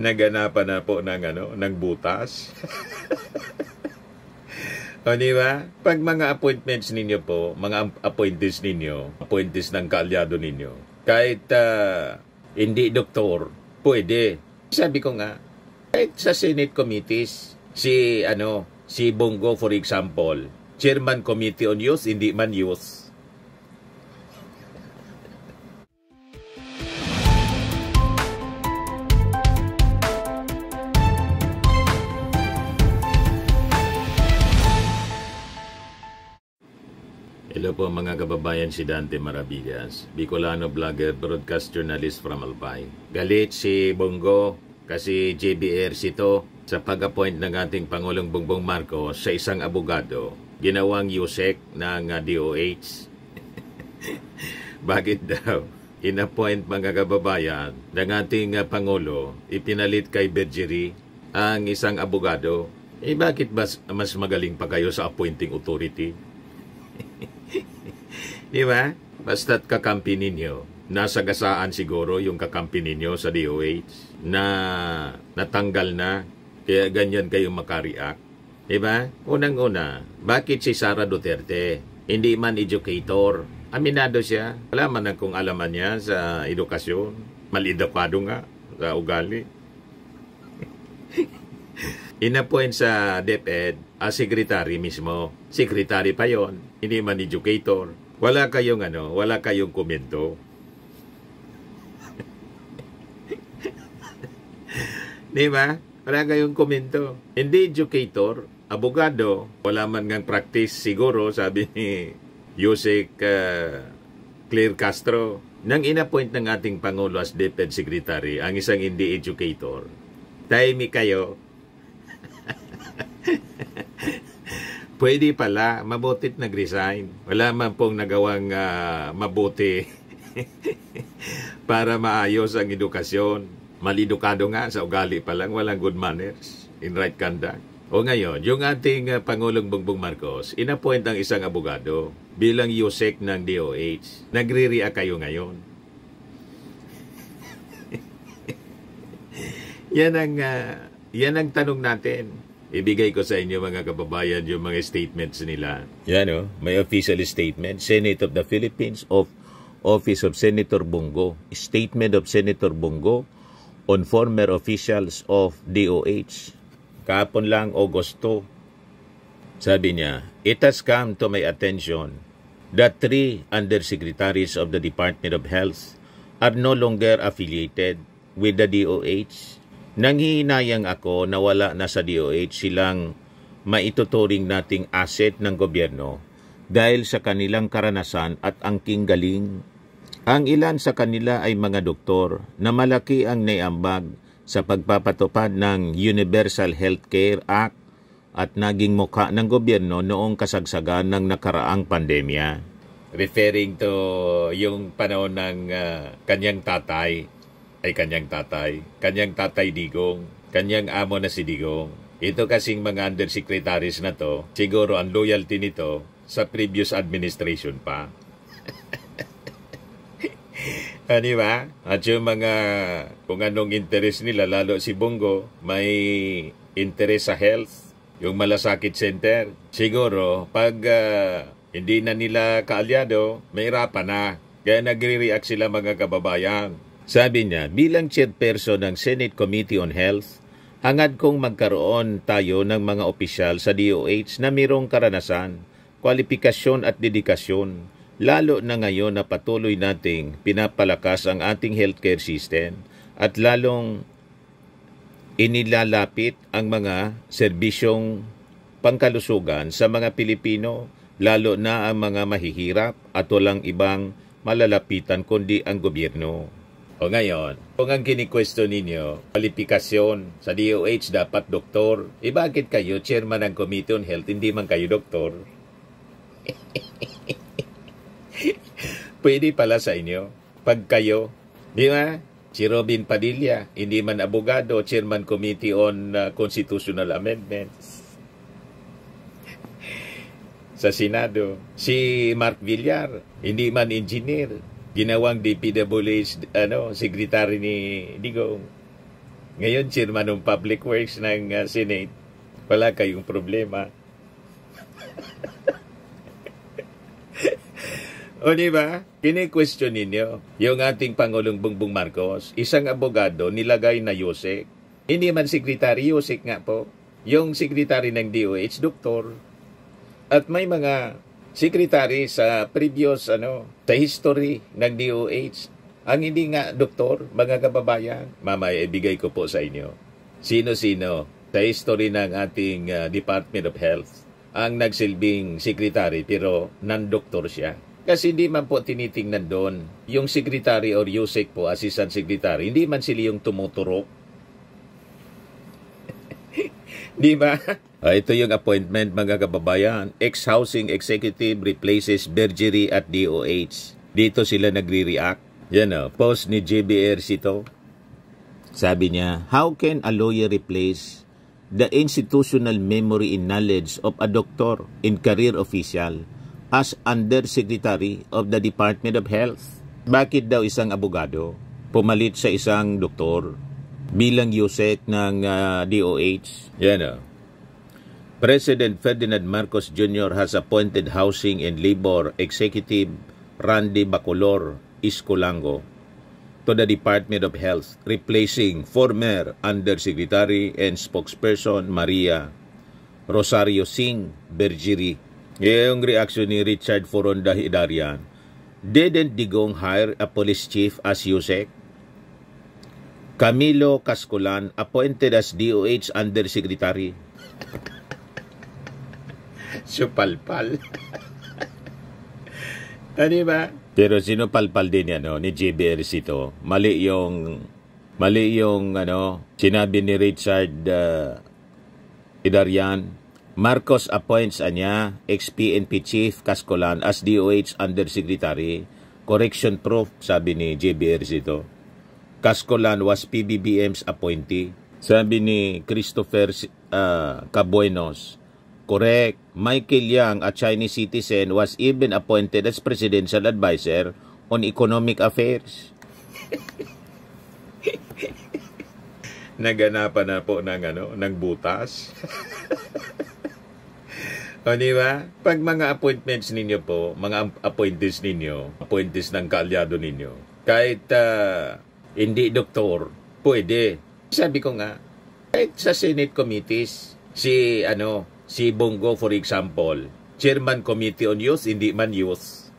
naganapan na po ng, ng butas. O di ba? Pag mga appointments ninyo po, mga appointees ninyo, appointees ng kaalyado ninyo, kahit hindi doktor, pwede. Sabi ko nga, kahit sa Senate committees, si Bongo for example, Chairman Committee on Youth, hindi man youth. Hello po mga kababayan, si Dante Maravillas, Bicolano vlogger, broadcast journalist from Albay. Galit si Bongo kasi JBRC to sa pag-appoint ng ating Pangulong Bongbong Marcos sa isang abogado, ginawang USEC ng DOH. Bakit daw? In-appoint mga kababayan ng ating Pangulo, ipinalit kay Bergerie ang isang abogado. Bakit mas magaling pa kayo sa appointing authority? Di ba? Basta't kakampi ninyo, nasa gasaan siguro yung kakampi ninyo sa DOH na natanggal na, kaya ganyan kayo makareact. Di ba? Unang-una, bakit si Sara Duterte? Hindi man educator. Aminado siya. Wala man kung alaman niya sa edukasyon. Malidapado nga sa ugali. Inappoint sa DepEd as secretary mismo. Secretary pa yon, hindi man educator. Wala kayong komento. Di ba? Wala kayong komento. Hindi educator, abogado, wala man ngang practice siguro, sabi ni Yusek Claire Castro. Nang inappoint ng ating Pangulo as DepEd Secretary, ang isang hindi educator, tahimik kayo. Pwede pala, mabutit nag-resign. Wala man pong nagawang mabuti para maayos ang edukasyon. Malidukado nga sa ugali pa lang, walang good manners in right conduct. O ngayon, yung ating Pangulong Bongbong Marcos, inappoint ang isang abogado bilang USEC ng DOH. Nagre-react kayo ngayon. Yan ang tanong natin. Ibigay ko sa inyo mga kababayan yung mga statements nila. Yan may official statement. Senate of the Philippines of Office of Senator Bongo. Statement of Senator Bongo on former officials of DOH. Kahapon lang, Agosto. Sabi niya, it has come to my attention that 3 undersecretaries of the Department of Health are no longer affiliated with the DOH. Nanghihinayang ako na wala na sa DOH silang maituturing nating asset ng gobyerno dahil sa kanilang karanasan at angking galing. Ang ilan sa kanila ay mga doktor na malaki ang naiambag sa pagpapatupad ng Universal Healthcare Act at naging mukha ng gobyerno noong kasagsagan ng nakaraang pandemya. Referring to yung panahon ng kanyang tatay Digong, kanyang amo na si Digong. Ito kasing mga undersecretaries na to, siguro ang loyalty nito sa previous administration pa. Di ba? At yung mga, kung anong interest nila, lalo si Bongo, may interest sa health, yung malasakit center. Siguro, pag hindi na nila kaalyado, may hirapan na. Kaya nagre-react sila mga kababayan. Sabi niya, bilang chairperson ng Senate Committee on Health, hangad kong magkaroon tayo ng mga opisyal sa DOH na mayroong karanasan, kwalifikasyon at dedikasyon, lalo na ngayon na patuloy nating pinapalakas ang ating healthcare system at lalong inilalapit ang mga serbisyong pangkalusugan sa mga Pilipino, lalo na ang mga mahihirap at walang ibang malalapitan kundi ang gobyerno. O ngayon, kung ang kini-question ninyo, kwalifikasyon sa DOH dapat doktor, bakit kayo, chairman ng Committee on Health, hindi man kayo doktor? Pwede pala sa inyo, pag kayo, di ba? Si Robin Padilla, hindi man abogado, chairman Committee on Constitutional Amendments. Sa Senado, si Mark Villar, hindi man engineer, ginawang DPWH secretary ni Digong. Ngayon, chairman ng Public Works ng Senate, wala kayong problema. O diba? Kini-question ninyo yung ating Pangulong Bongbong Marcos, isang abogado nilagay na Yusek. Hindi man sekretary, Yusek nga po. Yung sekretary ng DOH, doktor. At may mga sekretary sa previous, sa history ng DOH. Ang hindi nga doktor, mga kababayan, mamaya ibigay ko po sa inyo. Sino-sino sa history ng ating Department of Health ang nagsilbing sekretary pero non-doktor siya. Kasi hindi man po tinitingnan doon. Yung secretary or Yusek po, assistant secretary, hindi man sila yung tumuturo. Di ba? Ito yung appointment, mga kababayan. Ex-housing executive replaces Bergerie at DOH. Dito sila nagre-react. Yan o, post ni JBR Sito. Sabi niya, how can a lawyer replace the institutional memory and knowledge of a doctor and career official as Undersecretary of the Department of Health? Bakit daw isang abogado pumalit sa isang doktor bilang Yusek ng DOH? Yan o. President Ferdinand Marcos Jr. has appointed Housing and Labor Executive Randy Bacolor Iscolango to the Department of Health, replacing former Undersecretary and Spokesperson Maria Rosario Singh Bergerie. Yung reaction ni Richard Foronda Hidarian, didn't Digong hire a police chief as Yusek? Camilo Cascolan appointed as DOH Undersecretary. Supalpal. Ano ba? Pero sinupalpal din yan, ni JBR Sito. Mali yung sinabi ni Richard Hidarian. Marcos appoints anya ex-PNP Chief Cascolan as DOH Undersecretary. Correction proof, sabi ni JBR Sito. Cascolan was PBBM's appointee. Sabi ni Christopher Cabuenos, correct. Michael Yang, a Chinese citizen, was even appointed as Presidential Advisor on Economic Affairs. Naganapan na po ng butas. O diba? Pag mga appointments ninyo po, mga appointees ninyo, appointees ng kaalyado ninyo, kahit hindi doktor, pwede. Sabi ko nga, kahit sa Senate committees, si Bongo for example, Chairman Committee on Youth, hindi man youth.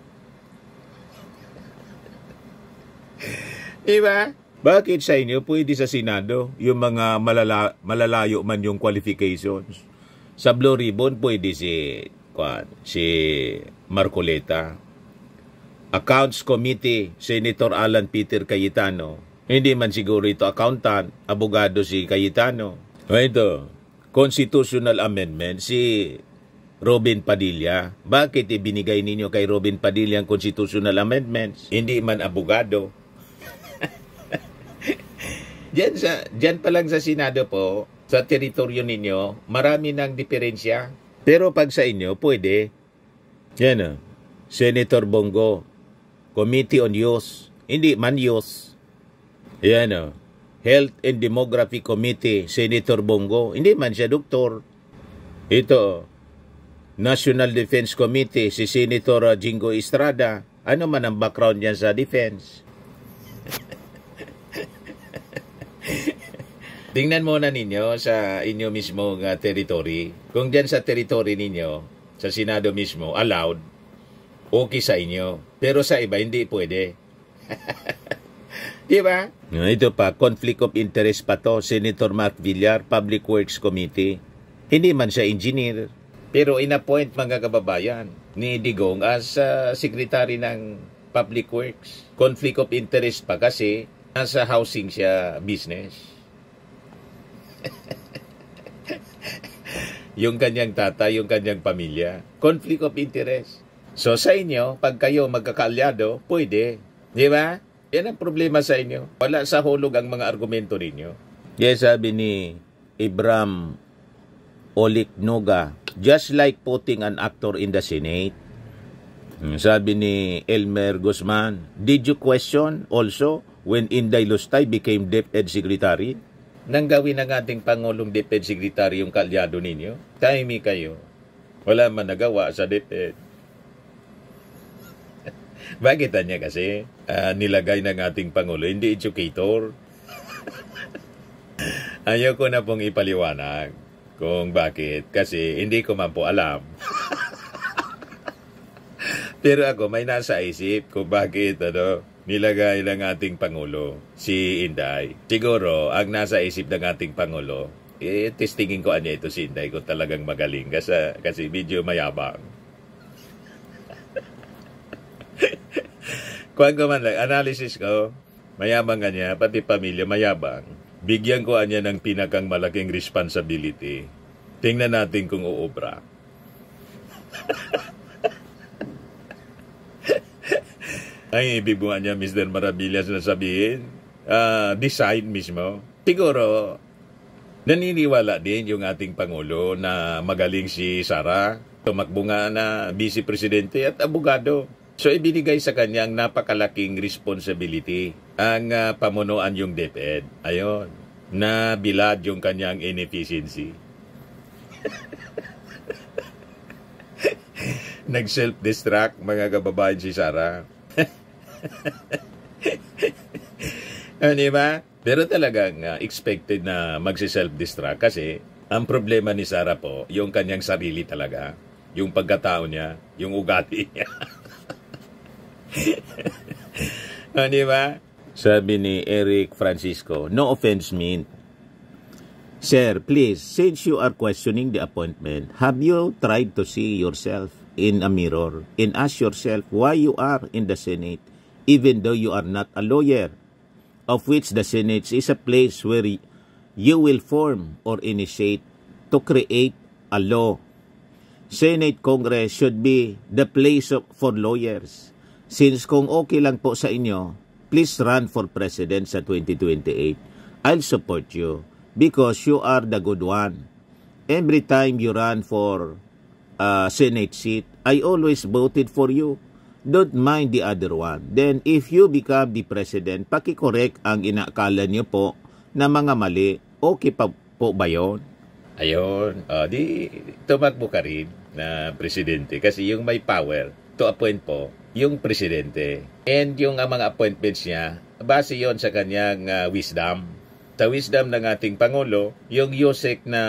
Diba? Bakit sa inyo pwede sa Senado yung mga malalayo man yung qualifications? Sa Blue Ribbon pwede si Marcoleta. Accounts Committee, Senator Alan Peter Cayetano. Hindi man siguro ito accountant, abogado si Cayetano. Ito, Constitutional Amendment, si Robin Padilla. Bakit ibinigay ninyo kay Robin Padilla ang Constitutional Amendments? Hindi man abogado. Diyan pa lang sa Senado po, sa teritoryo ninyo, marami ng diferensya. Pero pag sa inyo, pwede. Yan Senator Bongo, Committee on Youth, hindi man youth. Yan Health and Demography Committee, Senator Bongo, hindi man siya doktor. Ito, National Defense Committee, si Senator Jingo Estrada. Ano man ang background niya sa defense? Tingnan muna ninyo sa inyo mismo territory. Kung dyan sa territory ninyo, sa Senado mismo, allowed, okay sa inyo. Pero sa iba, hindi pwede. Diba? Ito pa, conflict of interest pa to. Senator Mark Villar, Public Works Committee. Hindi man siya engineer. Pero inappoint mga kababayan ni Digong as secretary ng Public Works. Conflict of interest pa kasi nasa housing siya business. Yung kanyang tatay, yung kanyang pamilya. Conflict of interest. So sa inyo, pag kayo magkakaalyado, pwede. Di ba? Yan ang problema sa inyo. Wala sa hulog ang mga argumento ninyo. Yes, sabi ni Ibram Oliknoga, just like putting an actor in the Senate. Sabi ni Elmer Guzman, did you question also when Inday Lustay became DepEd Secretary? nang gawin ng ating Pangulong Defense Secretary yung kalyado ninyo? Tahimik kayo. Wala man nagawa sa DepEd. Bakit niya kasi nilagay ng ating Pangulo, hindi educator? Ayaw ko na pong ipaliwanag kung bakit. Kasi hindi ko man po alam. Pero ako may nasa isip kung bakit nilagay ng ating Pangulo, si Inday. Siguro, ang nasa isip ng ating Pangulo, testingin ko anya ito si Inday kung talagang magaling kasi medyo mayabang. Kuhan ko man lang, analysis ko, mayabang kanya, pati pamilya mayabang. Bigyan ko anya ng pinakang malaking responsibility. Tingnan natin kung uubra. Ang ibig mo niya, Mr. Maravillas, na sabihin, decide mismo. Siguro, naniniwala din yung ating Pangulo na magaling si Sara. Tumakbo nga na Vice Presidente at abogado. So, ibinigay sa kanya ang napakalaking responsibility. Ang pamunuan yung DepEd. Ayun, na bilad yung kanyang inefficiency. Nag-self-destruct, mga kababayan, si Sara. Di ba? Pero talagang expected na magsi-self-destruct kasi ang problema ni Sara po, yung kanyang sarili talaga, yung pagkatao niya, yung ugali niya. Di ba? Sabi ni Eric Francisco, no offense meant. Sir, please, since you are questioning the appointment, have you tried to see yourself in a mirror and ask yourself why you are in the Senate, even though you are not a lawyer, of which the Senate is a place where you will form or initiate to create a law. Senate Congress should be the place for lawyers. Since kung okay lang po sa inyo, please run for president sa 2028. I'll support you because you are the good one. Every time you run for Senate seat, I always voted for you. Don't mind the other one. Then, if you become the president, paki-correct ang inaakala niyo po na mga mali. Okay pa po ba yun? Ayun. Di tumakbo ka rin na presidente. Kasi yung may power to appoint po, yung presidente. And yung mga appointments niya, base yon sa kanyang wisdom. Sa wisdom ng ating Pangulo, yung USEC na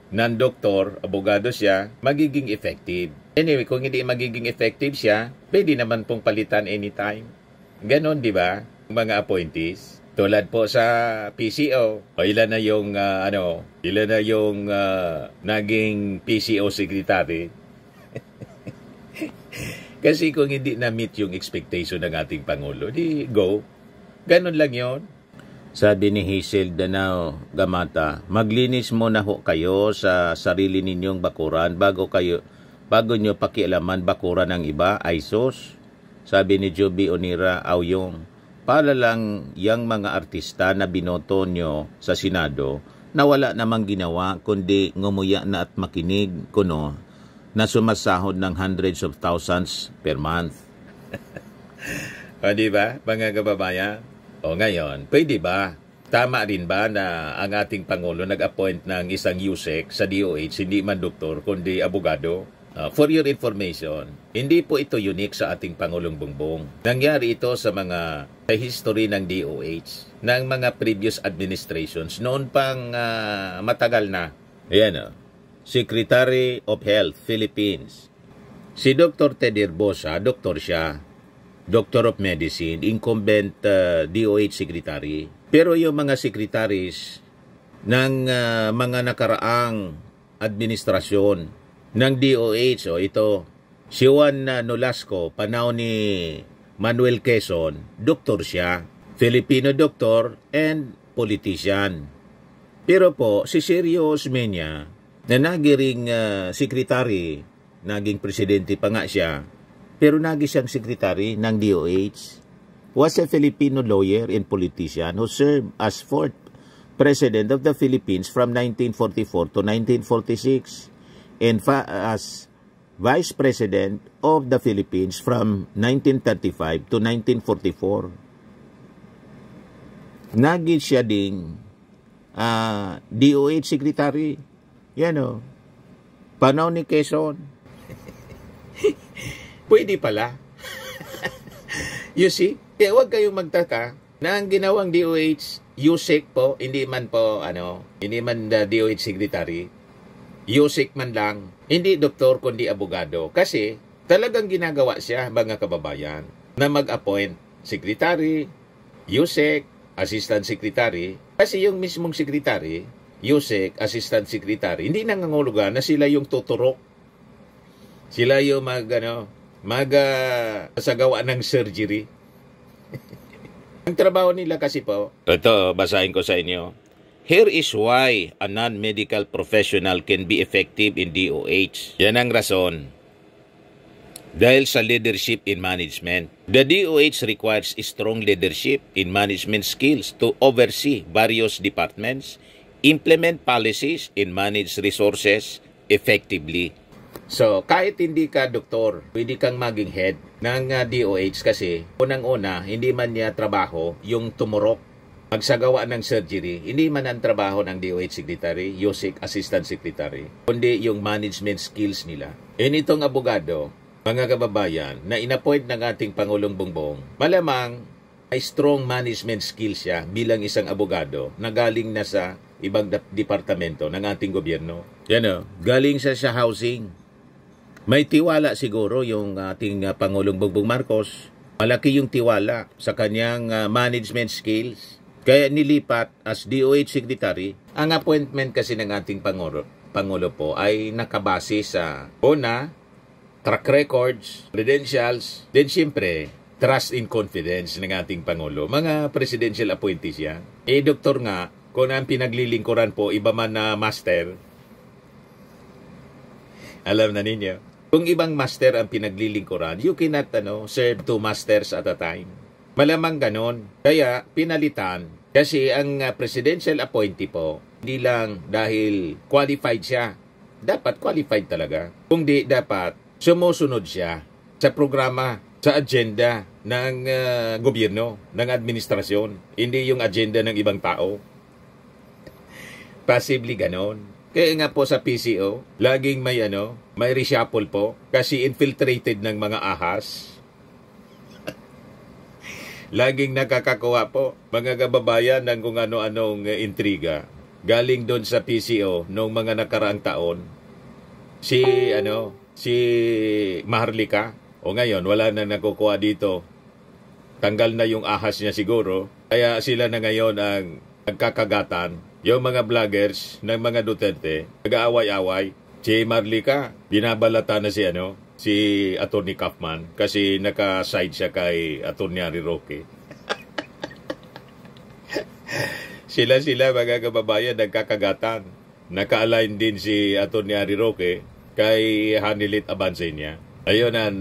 non-doktor, abogado siya, magiging effective. Anyway, kung hindi magiging effective siya, pwede naman pong palitan anytime. Ganon, di ba? Mga appointees. Tulad po sa PCO. O ilan na yung, naging PCO secretary. Kasi kung hindi na-meet yung expectation ng ating Pangulo, di go. Ganon lang yon. Sabi ni Hazel Danao Gamata, maglinis muna ho kayo sa sarili ninyong bakuran bago nyo pakialaman bakuran ng iba, ay sos. Sabi ni Joby Onira Awyong, para lang yang mga artista na binoto nyo sa Senado na wala namang ginawa kundi ngumuya na at makinig kuno na sumasahod ng hundreds of thousands per month. O diba, mga kababayan? O ngayon, pwede ba? Tama rin ba na ang ating Pangulo nag-appoint ng isang USEC sa DOH, hindi man doktor, kundi abogado? For your information, hindi po ito unique sa ating Pangulong Bongbong. Nangyari ito sa history ng DOH, ng mga previous administrations, noon pang matagal na. Ayan Secretary of Health, Philippines. Si Dr. Ted Herbosa, doktor siya. Doctor of Medicine, incumbent DOH Secretary. Pero yung mga secretaries ng mga nakaraang administrasyon ng DOH, ito, si Juan Nolasco, panahon ni Manuel Quezon, doktor siya, Filipino doctor and politician. Pero po, si Sergio Osmeña, na nagiring secretary, naging presidente pa nga siya, pero naging siyang secretary ng DOH, was a Filipino lawyer and politician who served as fourth president of the Philippines from 1944 to 1946 and as vice president of the Philippines from 1935 to 1944. Naging siya ding DOH Secretary. Yan o. Panahon ni Quezon. Pwede pala. You see? Kaya huwag kayong magtaka na ang ginawang DOH, USEC po, hindi man DOH Secretary. USEC man lang. Hindi doktor, kundi abogado. Kasi talagang ginagawa siya, mga kababayan, na mag-appoint secretary, USEC, assistant secretary. Kasi yung mismong secretary, USEC, assistant secretary, hindi nangangulugan na sila yung tuturok. Sila yung sagawa ng surgery. Ang trabaho nila kasi po. Ito, basahin ko sa inyo. Here is why a non-medical professional can be effective in DOH. Yan ang rason. Dahil sa leadership in management. The DOH requires strong leadership in management skills to oversee various departments, implement policies, and manage resources effectively. So, kahit hindi ka doktor, pwede kang maging head ng DOH kasi unang-una, hindi man niya trabaho yung tumurok, magsagawa ng surgery. Hindi man ang trabaho ng DOH Secretary, USEC Assistant Secretary, kundi yung management skills nila. Itong abogado, mga kababayan, na inappoint ng ating Pangulong Bongbong, malamang ay strong management skills siya bilang isang abogado na galing na sa ibang departamento ng ating gobyerno. Galing sa housing. May tiwala siguro yung ating Pangulong Bongbong Marcos. Malaki yung tiwala sa kanyang management skills. Kaya nilipat as DOH Secretary. Ang appointment kasi ng ating Pangulo po ay nakabase sa una, track records, credentials, then siyempre, trust and confidence ng ating Pangulo. Mga presidential appointees yan. Doktor nga, kung ang pinaglilingkuran po, iba man na master, alam na ninyo. Kung ibang master ang pinaglilingkuran, you cannot serve two masters at a time. Malamang ganon. Kaya pinalitan. Kasi ang presidential appointee po, hindi lang dahil qualified siya. Dapat qualified talaga. Kung di, dapat sumusunod siya sa programa, sa agenda ng gobyerno, ng administrasyon. Hindi yung agenda ng ibang tao. Possibly ganon. Kaya nga po sa PCO, laging may reshuffle po kasi infiltrated ng mga ahas. Laging nakakakuha po mga kababayan ng kung ano-anong intriga. Galing doon sa PCO noong mga nakaraang taon. Si Maharlika, o ngayon wala na nakukuha dito. Tanggal na yung ahas niya siguro. Kaya sila na ngayon ang nagkakagatan. Yung mga vloggers ng mga Duterte, nag-aaway-away. Si Marlica, binabalata na si Atty. Kaufman kasi naka-side siya kay Atty. Harry Roque. Sila mga kababayan nagkakagatan. Naka-align din si Atty. Harry Roque kay Hanilit Abansenia. Ayun ang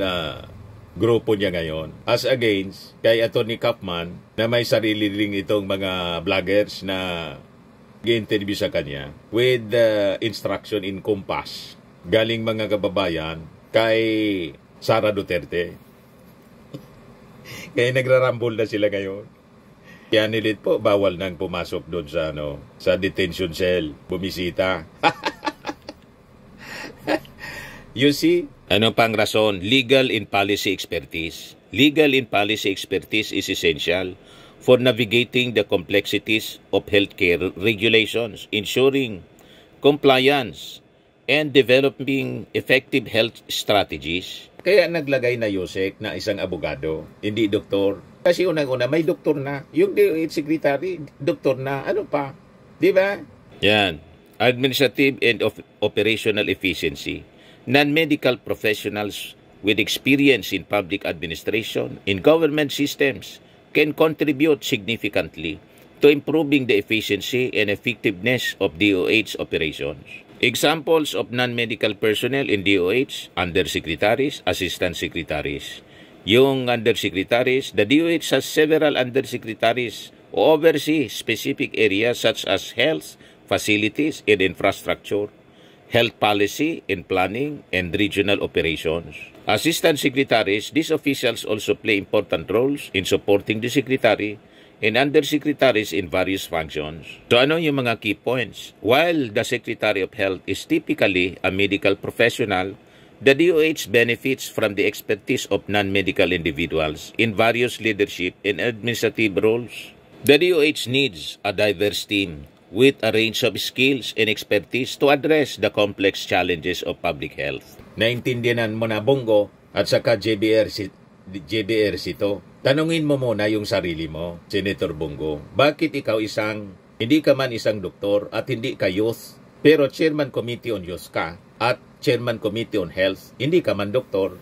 grupo niya ngayon. As against kay Atty. Kaufman na may sarili ring itong mga vloggers na i-interview sa kanya with instruction in compass galing mga kababayan kay Sara Duterte. Kaya nagrarambol na sila ngayon. Kaya nilit po, bawal nang pumasok doon sa detention cell, bumisita. You see? Ano pang rason? Legal and policy expertise. Legal and policy expertise is essential for navigating the complexities of healthcare regulations, ensuring compliance, and developing effective health strategies. Kaya naglagay na USEC na isang abogado, hindi doktor. Kasi unang-una, may doktor na. Yung DOH Secretary, doktor na. Ano pa? Di ba? Yan. Administrative and operational efficiency. Non-medical professionals with experience in public administration, in government systems, can contribute significantly to improving the efficiency and effectiveness of DOH operations. Examples of non-medical personnel in DOH, undersecretaries, assistant secretaries. Yung undersecretaries, the DOH has several undersecretaries who oversee specific areas such as health, facilities, and infrastructure, health policy and planning, and regional operations. Assistant secretaries, these officials also play important roles in supporting the secretary and undersecretaries in various functions. So ano yung mga key points? While the Secretary of Health is typically a medical professional, the DOH benefits from the expertise of non-medical individuals in various leadership and administrative roles. The DOH needs a diverse team with a range of skills and expertise to address the complex challenges of public health. Naintindihan mo na, Bongo, at saka JBRC to. Tanungin mo muna yung sarili mo, Senator Bongo. Bakit ikaw hindi ka man isang doktor at hindi ka youth, pero Chairman Committee on Youth ka at Chairman Committee on Health, hindi ka man doktor?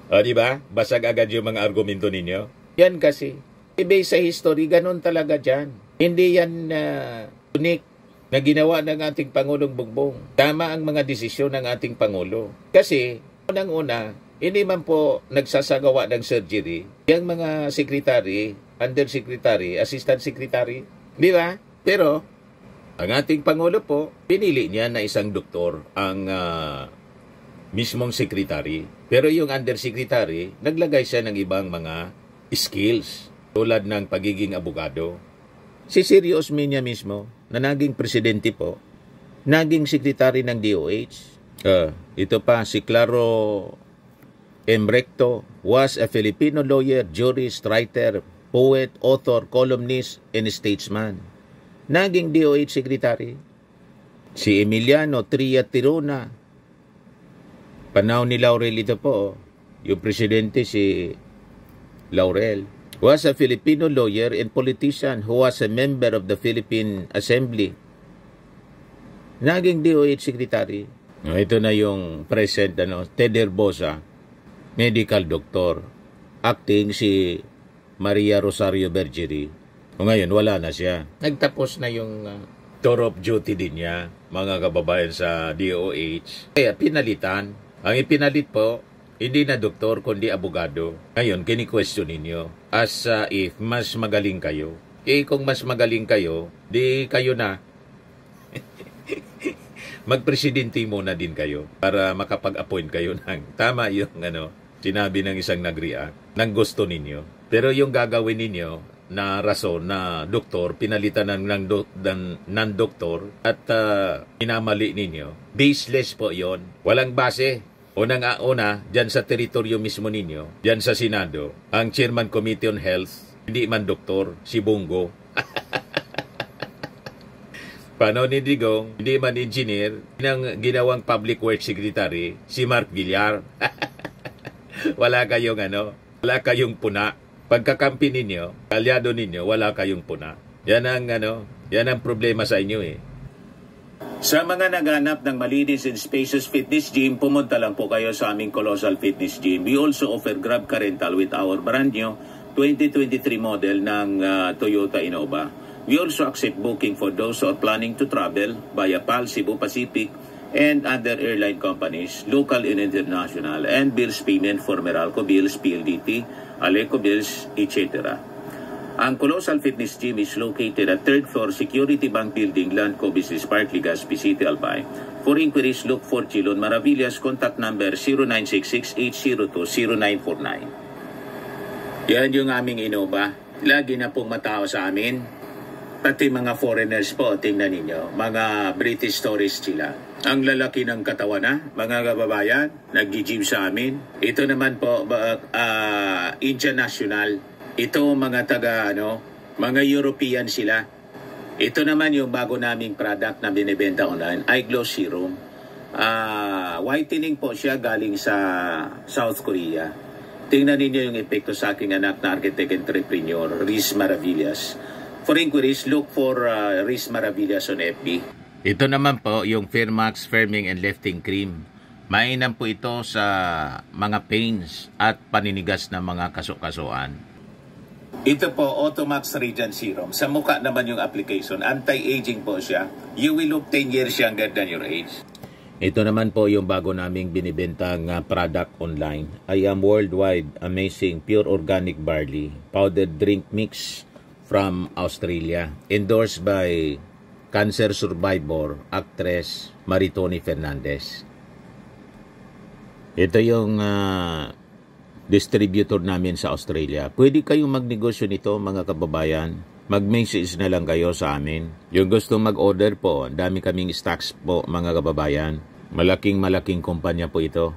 O, diba? Basag agad yung mga argumento ninyo. Yan kasi. Ibig sa history, ganun talaga dyan. Hindi yan unique na ginawa ng ating Pangulong Bongbong. Tama ang mga desisyon ng ating Pangulo. Kasi, unang-una, hindi man po nagsasagawa ng surgery yung mga secretary, undersecretary, assistant secretary. Di ba? Pero, ang ating Pangulo po, pinili niya na isang doktor ang mismong secretary. Pero yung undersecretary, naglagay siya ng ibang mga skills tulad ng pagiging abogado. Si Siri Osmeña mismo, na naging presidente po, naging secretary ng DOH. Ito pa, si Claro M. Recto was a Filipino lawyer, jurist, writer, poet, author, columnist, and statesman. Naging DOH secretary. Si Emiliano Tria Tirona, panahon ni Laurel ito po, yung presidente si Laurel, was a Filipino lawyer and politician who was a member of the Philippine Assembly. Naging DOH secretary. Ito na yung present, Ted Herbosa, medical doctor. Acting si Maria Rosario Bergerie. Ngayon, wala na siya. Nagtapos na yung tour of duty din niya, mga kababayan sa DOH. Kaya pinalitan. Ang ipinalit po, hindi na doktor, kundi abogado. Ngayon, kini-question ninyo as if mas magaling kayo. Kung mas magaling kayo, di kayo na. Magpresidente muna din kayo para makapag-appoint kayo ng tama yung sinabi ng isang nag-react ng gusto ninyo. Pero yung gagawin ninyo na rason na doktor, pinalitan ng non-doktor at inamali ninyo, baseless po yon. Walang base. Unang-una, dyan sa teritoryo mismo ninyo, dyan sa Senado, ang Chairman Committee on Health, hindi man doktor, si Bongo. Paano ni Digong, hindi man engineer, ng ginawang Public Works Secretary, si Mark Villar. Wala kayong puna. Pagkakampi ninyo, kalyado ninyo, wala kayong puna. Yan ang problema sa inyo eh. Sa mga naghanap ng malinis and spacious fitness gym, pumunta lang po kayo sa aming Colossal Fitness Gym. We also offer Grab Car Rental with our brand new 2023 model ng Toyota Innova. We also accept booking for those who are planning to travel via PAL, Cebu Pacific, and other airline companies, local and international, and bills payment for Meralco Bills, PLDT, Aleco Bills, etc. Ang Colossal Fitness Gym is located at 3rd floor Security Bank Building, Landco Business Park, Legazpi City, Albay. For inquiries, look for Chilon Maravillas. Contact number 0966-802-0949. Yan yung aming Innova. Lagi na pong matao sa amin. Pati mga foreigners po, tingnan ninyo. Mga British tourists sila. Ang lalaki ng katawan mga kababayan, nag-gym sa amin. Ito naman po, Indian National. Ito mga mga European sila. Ito naman yung bago naming product na binibenta online, Eye Glow Serum. Whitening po siya galing sa South Korea. Tingnan ninyo yung epekto sa aking anak na architect entrepreneur, Riz Maravillas. For inquiries, look for Riz Maravillas on FB. Ito naman po yung Firmax Firming and Lifting Cream. Mainam po ito sa mga pains at paninigas na mga kasukasuan. Ito po, Automax Radiant Serum. Sa mukha naman yung application. Anti-aging po siya. You will look 10 years younger than your age. Ito naman po yung bago naming binibentang product online. I am worldwide amazing pure organic barley powdered drink mix from Australia. Endorsed by cancer survivor, actress Maritoni Fernandez. Ito yung distributor namin sa Australia. Pwede kayong magnegosyo nito mga kababayan. Mag-message na lang kayo sa amin. Yung gusto mag-order po, dami kaming stocks po mga kababayan. Malaking kumpanya po ito.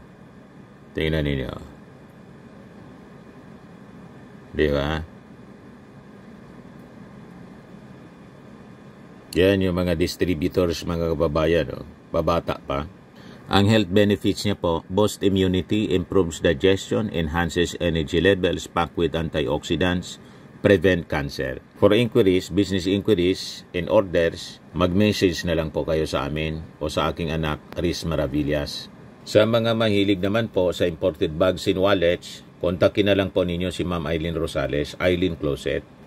Tingnan ninyo. Di ba? Yan yung mga distributors mga kababayan. Oh. Babata pa. Ang health benefits niya po, boosts immunity, improves digestion, enhances energy levels, packed with antioxidants, prevent cancer. For inquiries, business inquiries, and orders, mag-message na lang po kayo sa amin o sa aking anak, Riz Maravillas. Sa mga mahilig naman po sa imported bags and wallets, kontakin na lang po ninyo si Ma'am Eileen Rosales, Eileen Closet.